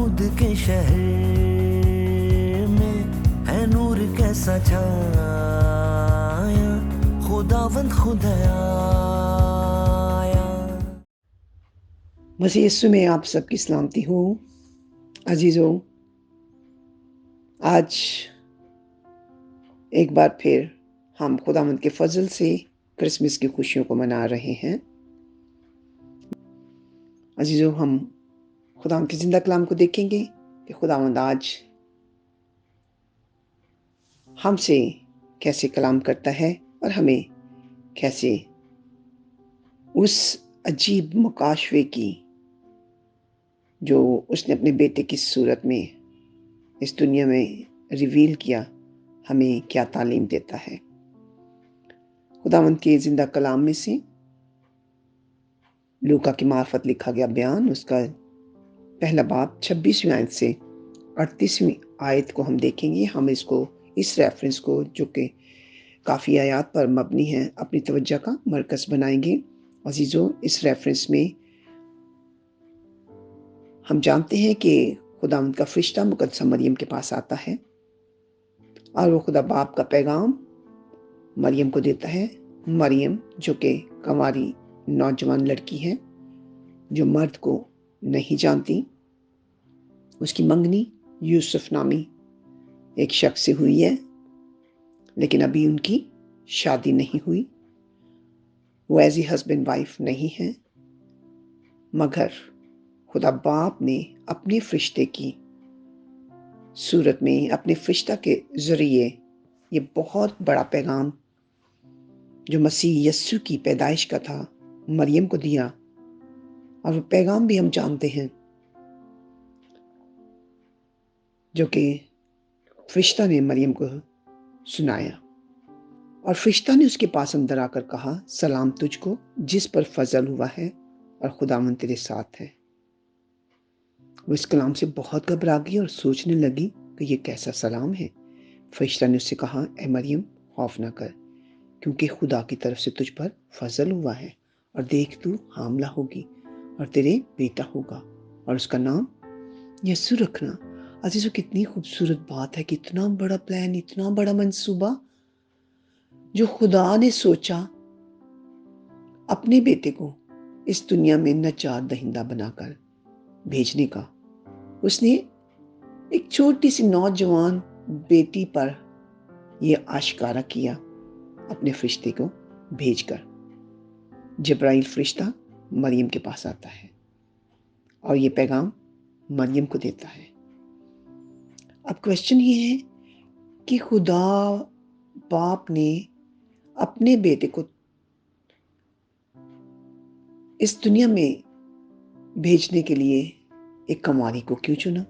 नमरूद के शहर में है नूर कैसा छाया, खुदावंद खुदाया। मसीह यीशु में आप सबकी सलामती हो। अजीजों, आज एक बार फिर हम खुदावंद के फजल से क्रिसमस की खुशियों को मना रहे हैं। अजीजों, हम खुदावंद के जिंदा कलाम को देखेंगे कि खुदावंद आज हमसे कैसे कलाम करता है और हमें कैसे उस अजीब मुकाशवे की जो उसने अपने बेटे की सूरत में इस दुनिया में रिवील किया, हमें क्या तालीम देता है। खुदावंद के जिंदा कलाम में से लूका की मार्फत लिखा गया बयान, उसका पहला बाब 26वीं आयत से 38वीं आयत को हम देखेंगे। हम इस रेफरेंस को जो कि काफ़ी आयात पर मबनी है, अपनी तवज्जो का मरकज़ बनाएंगे। अजीज़ों, इस रेफरेंस में हम जानते हैं कि खुदावंद का फरिश्ता मुकद्दसा मरियम के पास आता है और वो खुदा बाप का पैगाम मरियम को देता है। मरियम जो कि कंवारी नौजवान लड़की है, जो मर्द को नहीं जानती, उसकी मंगनी यूसुफ नामी एक शख्स से हुई है, लेकिन अभी उनकी शादी नहीं हुई। वो एज ए हस्बैंड वाइफ नहीं है, मगर खुदा बाप ने अपने फरिश्ते की सूरत में, अपने फरिश्ता के जरिए ये बहुत बड़ा पैगाम जो मसीह यस्सु की पैदाइश का था, मरियम को दिया। और वो पैगाम भी हम जानते हैं जो कि फरिश्ता ने मरियम को सुनाया। और फरिश्ता ने उसके पास अंदर आकर कहा, सलाम तुझको जिस पर फजल हुआ है और खुदावंद तेरे साथ है। वो इस कलाम से बहुत घबरा गई और सोचने लगी कि ये कैसा सलाम है। फरिश्ता ने उससे कहा, ए मरियम, खौफ ना कर, क्योंकि खुदा की तरफ से तुझ पर फजल हुआ है, और देख तू हामला होगी और तेरे बेटा होगा और उसका नाम यस्सु रखना। अजीजों, कितनी खूबसूरत बात है, कितना बड़ा प्लान, इतना बड़ा मंसूबा जो खुदा ने सोचा अपने बेटे को इस दुनिया में नजात दहिंदा बनाकर भेजने का। उसने एक छोटी सी नौजवान बेटी पर यह आश्कारा किया अपने फरिश्ते को भेजकर। जिब्राइल फरिश्ता मरियम के पास आता है और ये पैगाम मरियम को देता है। अब क्वेश्चन ये है कि खुदा बाप ने अपने बेटे को इस दुनिया में भेजने के लिए एक कंवारी को क्यों चुना?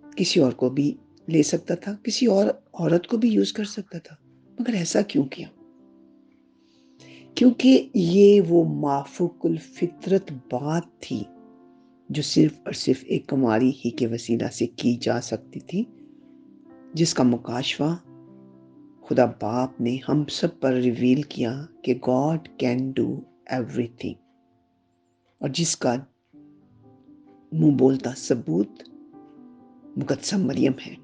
किसी और को भी ले सकता था, किसी और औरत को भी यूज कर सकता था, मगर ऐसा क्यों किया? क्योंकि ये वो माफूकुल फितरत बात थी जो सिर्फ और सिर्फ एक कुंवारी ही के वसीला से की जा सकती थी, जिसका मुकाशवा खुदा बाप ने हम सब पर रिवील किया कि गॉड कैन डू एवरीथिंग, और जिसका मुंह बोलता सबूत मुकद्दसा मरियम है।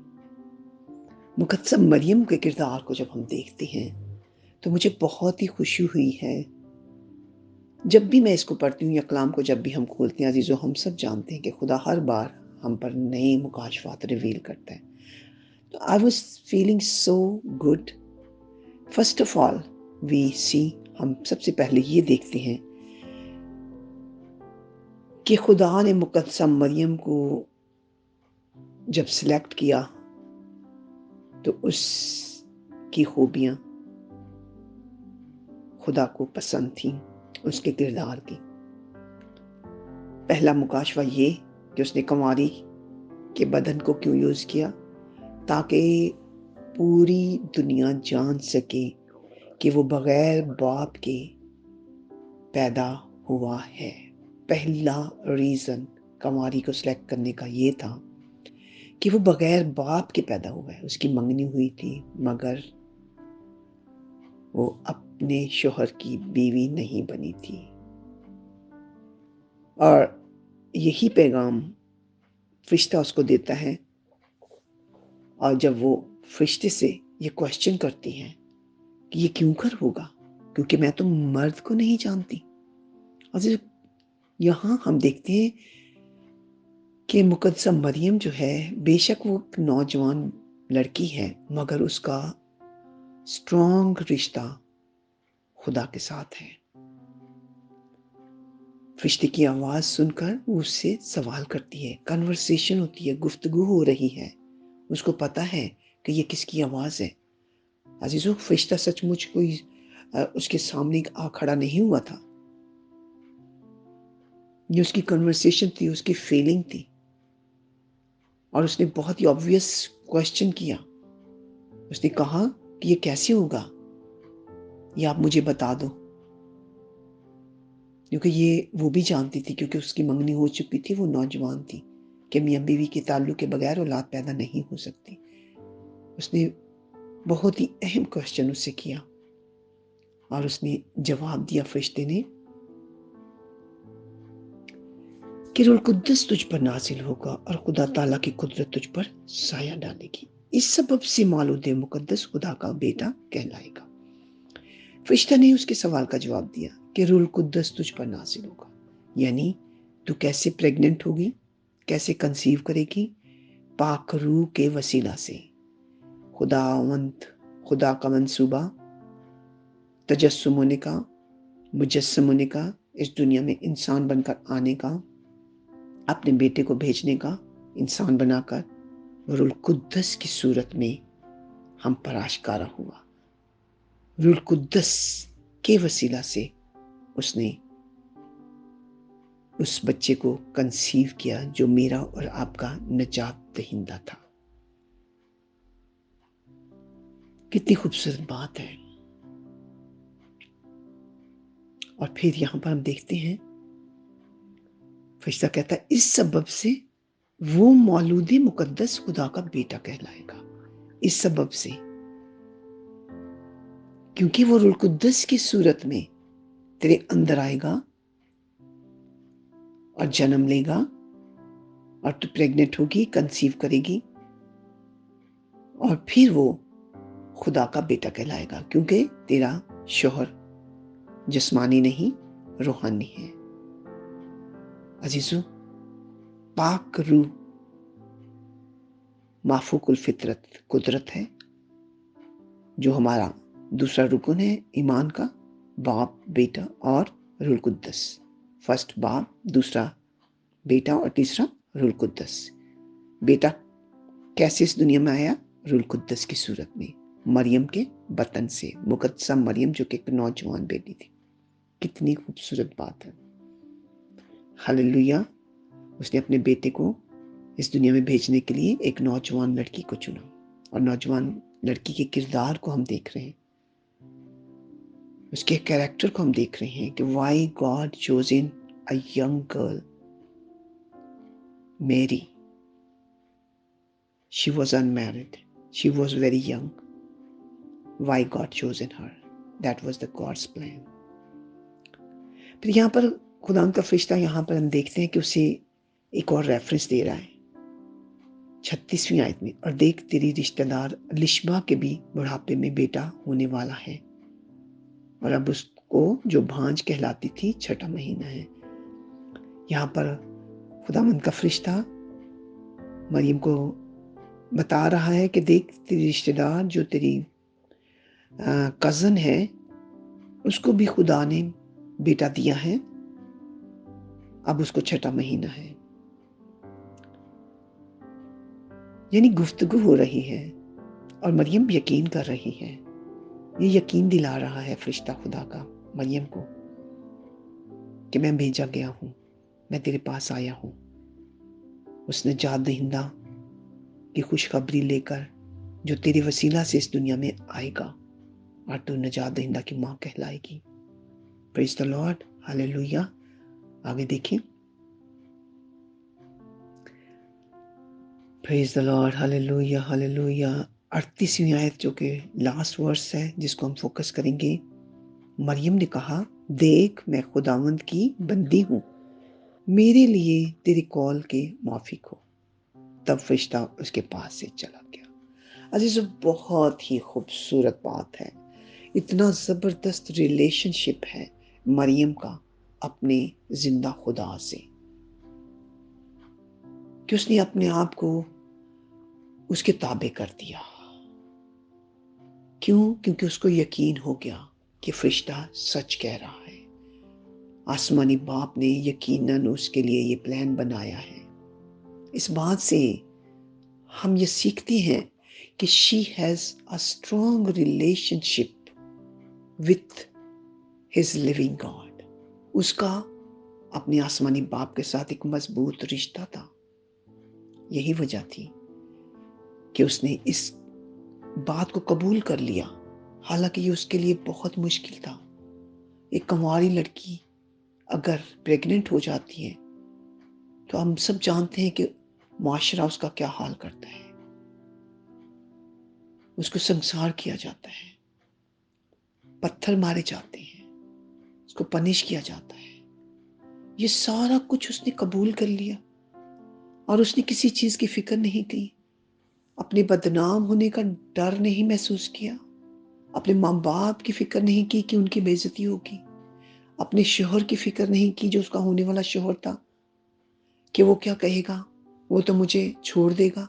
मुकद्दसा मरियम के किरदार को जब हम देखते हैं तो मुझे बहुत ही खुशी हुई है। जब भी मैं इसको पढ़ती हूँ या कलाम को जब भी हम खोलते हैं, अजीजों, हम सब जानते हैं कि खुदा हर बार हम पर नए मुकाशवात रिवील करता है। तो I was feeling so good. First of all we see, हम सबसे पहले ये देखते हैं कि खुदा ने मुकद्दसा मरियम को जब सिलेक्ट किया तो उसकी खूबियां खुदा को पसंद थी, उसके किरदार की। पहला मुकाशवा ये कि उसने कुंवारी के बदन को क्यों यूज किया, ताकि पूरी दुनिया जान सके कि वो बगैर बाप के पैदा हुआ है। पहला रीजन कुंवारी को सिलेक्ट करने का ये था कि वो बगैर बाप के पैदा हुआ है। उसकी मंगनी हुई थी, मगर वो अपने शोहर की बीवी नहीं बनी थी। और यही पैगाम فرشتہ اس کو دیتا ہے، اور جب وہ فرشتے سے یہ کوشچن کرتی ہیں کہ یہ کیوں کر ہوگا، کیونکہ میں تو مرد کو نہیں جانتی۔ اور یہاں ہم دیکھتے ہیں کہ مقدسہ مریم جو ہے، بے شک وہ ایک نوجوان لڑکی ہے، مگر اس کا اسٹرانگ رشتہ خدا کے ساتھ ہے۔ فرشتے کی آواز سن کر وہ اس سے سوال کرتی ہے، کنورسیشن ہوتی ہے، گفتگو ہو رہی ہے، اس کو پتا ہے کہ یہ کس کی آواز ہے۔ عزیزو، فرشتہ سچ مچ کوئی اس کے سامنے آ کھڑا نہیں ہوا تھا، یہ اس کی کنورسیشن تھی، اس کی فیلنگ تھی، اور اس نے بہت ہی آبویس کوشچن کیا۔ اس نے کہا کہ یہ کیسے ہوگا، یہ آپ مجھے بتا دو، کیونکہ یہ وہ بھی جانتی تھی، کیونکہ اس کی منگنی ہو چکی تھی، وہ نوجوان تھی، کہ میاں بیوی کے تعلق کے بغیر اولاد پیدا نہیں ہو سکتی۔ اس نے بہت ہی اہم کوشچن اس سے کیا، اور اس نے جواب دیا فرشتے نے کہ روح القدس تجھ پر نازل ہوگا اور خدا تعالیٰ کی قدرت تجھ پر سایہ ڈالے گی، اس سبب سے مولود مقدس خدا کا بیٹا کہلائے گا۔ فرشتہ نے اس کے سوال کا جواب دیا کہ روح القدس تجھ پر نازل ہوگا، یعنی تو کیسے پریگننٹ ہوگی، کیسے کنسیو کرے گی؟ پاک روح کے وسیلہ سے۔ خدا کا منصوبہ تجسم ہونے کا، مجسم ہونے کا، اس دنیا میں انسان بن کر آنے کا، اپنے بیٹے کو بھیجنے کا، انسان بنا کر روح القدس کی صورت میں ہم پر آشکارا ہوا۔ روح القدس کے وسیلہ سے اس نے اس بچے کو کنسیو کیا، جو میرا اور آپ کا نجات دہندہ تھا۔ کتنی خوبصورت بات ہے۔ اور پھر یہاں پر ہم دیکھتے ہیں فرشتہ کہتا ہے اس سبب سے وہ مولود مقدس خدا کا بیٹا کہلائے گا، اس سبب سے، کیونکہ وہ روح القدس کی صورت میں تیرے اندر آئے گا اور جنم لے گا، اور تو پریگننٹ ہوگی، کنسیو کرے گی، اور پھر وہ خدا کا بیٹا کہلائے گا، کیونکہ تیرا شوہر جسمانی نہیں روحانی ہے۔ عزیزو، پاک روح مافوق الفطرت قدرت ہے، جو ہمارا دوسرا رکن ہے ایمان کا، باپ، بیٹا اور روح القدس۔ فرسٹ باپ، دوسرا بیٹا، اور تیسرا روح القدس۔ بیٹا کیسے اس دنیا میں آیا؟ روح القدس کی صورت میں، مریم کے بطن سے، مقدسہ مریم جو کہ ایک نوجوان بیٹی تھی۔ کتنی خوبصورت بات ہے۔ ہاللویا۔ اس نے اپنے بیٹے کو اس دنیا میں بھیجنے کے لیے ایک نوجوان لڑکی کو چنا، اور نوجوان لڑکی کے کردار کو ہم دیکھ رہے ہیں، اس کے کیریکٹر کو ہم دیکھ رہے ہیں کہ why God chosen a young girl Mary, she was unmarried, she was very young. Why God chosen her? That was the God's plan. پھر یہاں پر خدا کا فرشتہ، یہاں پر ہم دیکھتے ہیں کہ اسے ایک اور ریفرنس دے رہا ہے 36ویں آیت میں، اور دیکھ تیری رشتہ دار لشبا کے بھی بڑھاپے میں بیٹا ہونے والا ہے، اور اب اس کو جو بھانج کہلاتی تھی 6واں مہینہ ہے۔ یہاں پر خداوند کا فرشتہ مریم کو بتا رہا ہے کہ دیکھ تیری رشتہ دار جو تیری کزن ہے، اس کو بھی خدا نے بیٹا دیا ہے، اب اس کو 6واں مہینہ ہے۔ یعنی گفتگو ہو رہی ہے، اور مریم یقین کر رہی ہے، یہ یقین دلا رہا ہے فرشتہ خدا کا مریم کو کہ میں بھیجا گیا ہوں، میں تیرے پاس آیا ہوں، اس نجات دہندہ کی خوشخبری لے کر جو تیرے وسیلہ سے اس دنیا میں آئے گا، اور تو نجات دہندہ کی ماں کہلائے گی۔ پریز دی لارڈ، ہاللویا۔ آگے دیکھیں، پریز دی لارڈ، ہاللویا ہاللویا۔ 38ویں آیت جو کہ لاسٹ ورس ہے، جس کو ہم فوکس کریں گے۔ مریم نے کہا، دیکھ میں خداوند کی بندی ہوں، میرے لیے تیرے قول کے موافق ہو۔ तब फरिश्ता उसके पास से चला गया। अजीज़ों, बहुत ही खूबसूरत बात है। इतना ज़बरदस्त रिलेशनशिप है मरियम का अपने ज़िंदा खुदा से कि उसने अपने आप को उसके ताबे कर दिया। क्यों? क्योंकि उसको यकीन हो गया कि फरिश्ता सच कह रहा है। आसमानी बाप ने यकीनन उसके लिए ये प्लान बनाया है। इस बात से हम ये सीखते हैं कि she has a strong relationship with his living God. उसका अपने आसमानी बाप के साथ एक मजबूत रिश्ता था। यही वजह थी कि उसने इस बात को कबूल कर लिया, हालांकि ये उसके लिए बहुत मुश्किल था। एक कंवारी लड़की अगर प्रेग्नेंट हो जाती है तो हम सब जानते हैं कि मुआशरा उसका क्या हाल करता है। उसको संसार किया जाता है, पत्थर मारे जाते हैं, उसको पनिश किया जाता है। ये सारा कुछ उसने कबूल कर लिया और उसने किसी चीज की फिक्र नहीं की। अपने बदनाम होने का डर नहीं महसूस किया। अपने माँ बाप की फिक्र नहीं की कि उनकी बेइज्जती होगी। अपने शोहर की फिक्र नहीं की, जो उसका होने वाला शोहर था, कि वो क्या कहेगा, वो तो मुझे छोड़ देगा,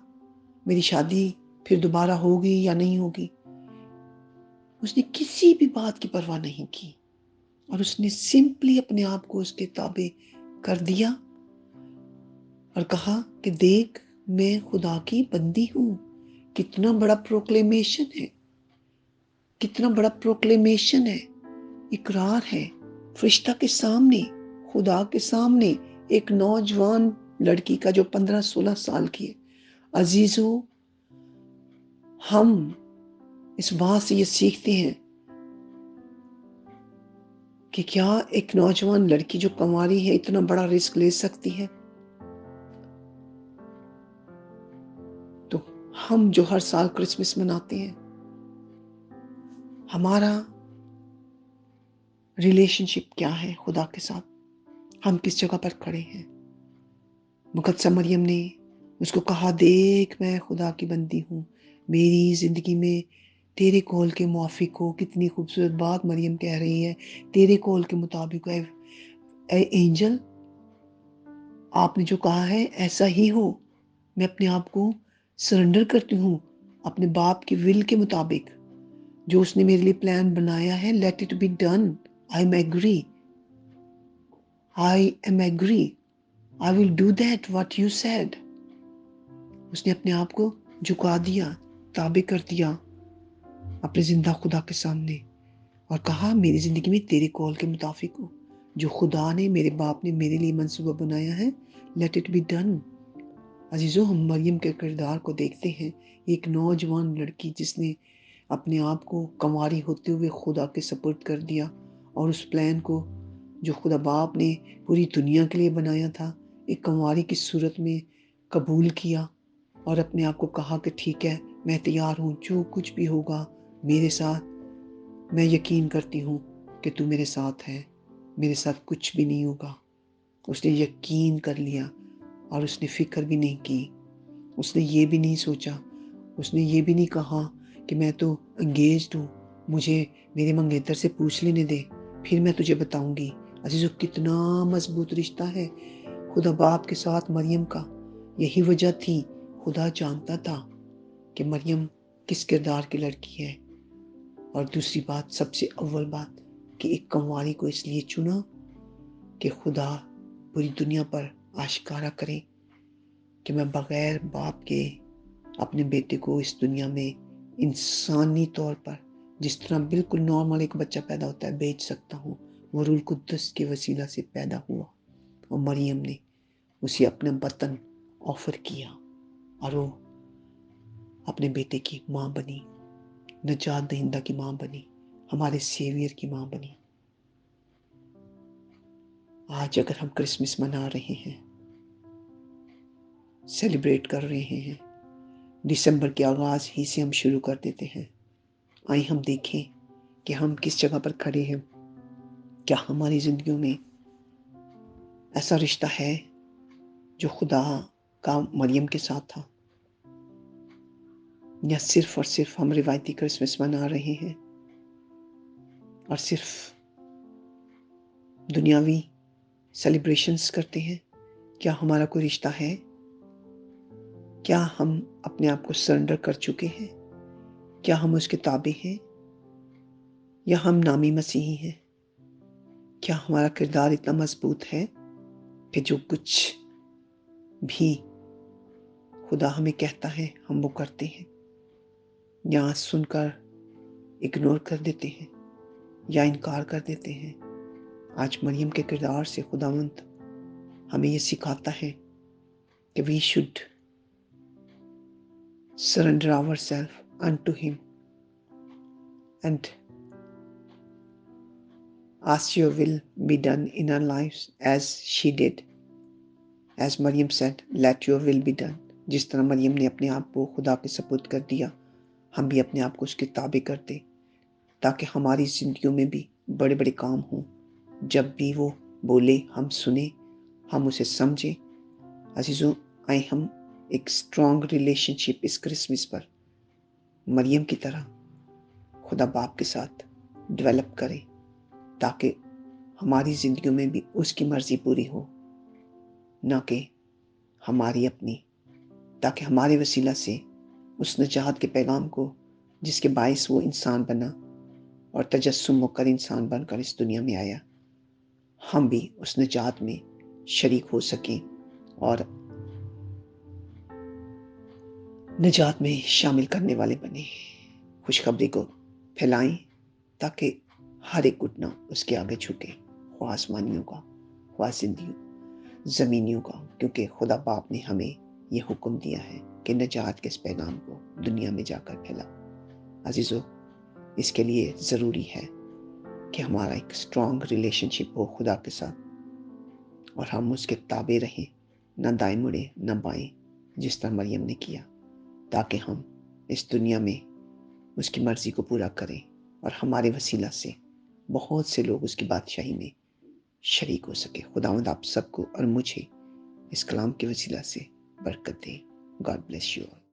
मेरी शादी फिर दोबारा होगी या नहीं होगी। उसने किसी भी बात की परवाह नहीं की और उसने सिंपली अपने आप को उसके ताबे कर दिया और कहा कि देख, मैं खुदा की बंदी हूं। कितना बड़ा प्रोक्लेमेशन है, कितना बड़ा प्रोक्लेमेशन है, इकरार है फरिश्ता के सामने, खुदा के सामने, एक नौजवान लड़की का जो 15-16 साल की है। अजीजों, हम इस बात से ये सीखते हैं कि क्या एक नौजवान लड़की जो कंवारी है इतना बड़ा रिस्क ले सकती है। तो हम जो हर साल क्रिसमस मनाते हैं, हमारा रिलेशनशिप क्या है खुदा के साथ? हम किस जगह पर खड़े हैं? मुकद्दसा मरियम ने उसको कहा, देख, मैं खुदा की बंदी हूँ, मेरी जिंदगी में तेरे कॉल के मुआफिक हो। कितनी खूबसूरत बात मरियम कह रही है, तेरे कॉल के मुताबिक। एंजल, आपने जो कहा है ऐसा ही हो। मैं अपने आप को सरेंडर करती हूँ अपने बाप की विल के मुताबिक। जो उसने मेरे लिए प्लान बनाया है, let it be done. I am agree, I am agree, I will do that what you said. उसने अपने आप को झुका दिया, ताबे कर दिया अपने जिंदा खुदा के सामने और कहा, मेरी जिंदगी में तेरे कॉल के मुताबिक हो। जो खुदा ने, मेरे बाप ने मेरे लिए मंसूबा बनाया है, लेट इट बी डन। अजीजों, हम मरियम के किरदार को देखते हैं। एक नौजवान लड़की जिसने अपने आप को कंवारी होते हुए खुदा के सपुर्द कर दिया और उस प्लान को जो खुदा बाप ने पूरी दुनिया के लिए बनाया था, एक कंवारी की सूरत में कबूल किया और अपने आप को कहा कि ठीक है, मैं तैयार हूँ, जो कुछ भी होगा मेरे साथ, मैं यकीन करती हूँ कि तू मेरे साथ है, मेरे साथ कुछ भी नहीं होगा। उसने यकीन कर लिया और उसने फिक्र भी नहीं की। उसने ये भी नहीं सोचा, उसने ये भी नहीं कहा कि मैं तो एंगेज्ड हूँ, मुझे मेरे मंगेतर से पूछ लेने दे, फिर मैं तुझे बताऊंगी। अजीजों, कितना मजबूत रिश्ता है खुदा बाप के साथ मरियम का। यही वजह थी, खुदा जानता था कि मरियम किस किरदार की लड़की है। और दूसरी बात, सबसे अव्वल बात, कि एक कंवारी को इसलिए चुना कि खुदा पूरी दुनिया पर आश्कारा करे कि मैं बगैर बाप के अपने बेटे को इस दुनिया में इंसानी तौर पर, जिस तरह बिल्कुल नॉर्मल एक बच्चा पैदा होता है, बेच सकता हूँ। वो रूल कुद्दस के वसीला से पैदा हुआ और मरियम ने उसे अपना बतन ऑफर किया और वो अपने बेटे की माँ बनी, नजात दहिंदा की माँ बनी, हमारे सेवियर की माँ बनी। आज अगर हम क्रिसमस मना रहे हैं, सेलिब्रेट कर रहे हैं, दिसंबर के आगाज ही से हम शुरू कर देते हैं, आइए हम देखें कि हम किस जगह पर खड़े हैं। क्या हमारी जिंदगियों में ऐसा रिश्ता है जो खुदा काम मरियम के साथ था, या सिर्फ और सिर्फ हम रिवायती क्रिसमस मना रहे हैं और सिर्फ दुनियावी सेलिब्रेशंस करते हैं? क्या हमारा कोई रिश्ता है? क्या हम अपने आप को सरेंडर कर चुके हैं? क्या हम उसके ताबे हैं, या हम नामी मसीही हैं? क्या हमारा किरदार इतना मजबूत है कि जो कुछ भी खुदा हमें कहता है हम वो करते हैं, या सुनकर इग्नोर कर देते हैं या इनकार कर देते हैं? आज मरियम के किरदार से खुदावंद हमें ये सिखाता है कि we should surrender ourselves unto him and ask your will be done in our lives as she did. As Maryam said, let your will be done. जिस तरह मरियम ने अपने आप को खुदा के सपुर्द कर दिया, हम भी अपने आप को उसके ताबे कर दें, ताकि हमारी जिंदगियों में भी बड़े बड़े काम हों। जब भी वो बोले हम सुने, हम उसे समझें। अजीजों, आए हम एक स्ट्रॉन्ग रिलेशनशिप इस क्रिसमस पर मरियम की तरह खुदा बाप के साथ डेवलप करें, ताकि हमारी जिंदगियों में भी उसकी मर्जी पूरी हो, ना कि हमारी अपनी, ताकि हमारे वसीला से उस निजात के पैगाम को, जिसके बायस वो इंसान बना और तजस्सुम होकर इंसान बनकर इस दुनिया में आया, हम भी उस निजात में शरीक हो सकें और निजात में शामिल करने वाले बने। खुशखबरी को फैलाएं ताकि हर एक घुटना उसके आगे झुके, ख्वाह आसमानियों का, ख्वाह ज़मीनियों का, क्योंकि खुदा बाप ने हमें ये हुक्म दिया है कि निजात के इस पैगाम को दुनिया में जाकर फैला। अजीज़ों, इसके लिए ज़रूरी है कि हमारा एक स्ट्रॉन्ग रिलेशनशिप हो खुदा के साथ और हम उसके ताबे रहें, ना दाएं मुड़े ना बाएं, जिस तरह मरियम ने किया, ताकि हम इस दुनिया में उसकी मर्ज़ी को पूरा करें और हमारे वसीला से बहुत से लोग उसकी बादशाही में शरीक हो सके। खुदावंद आप सबको और मुझे इस कलाम के वसीला से बरकत दे। God bless you all.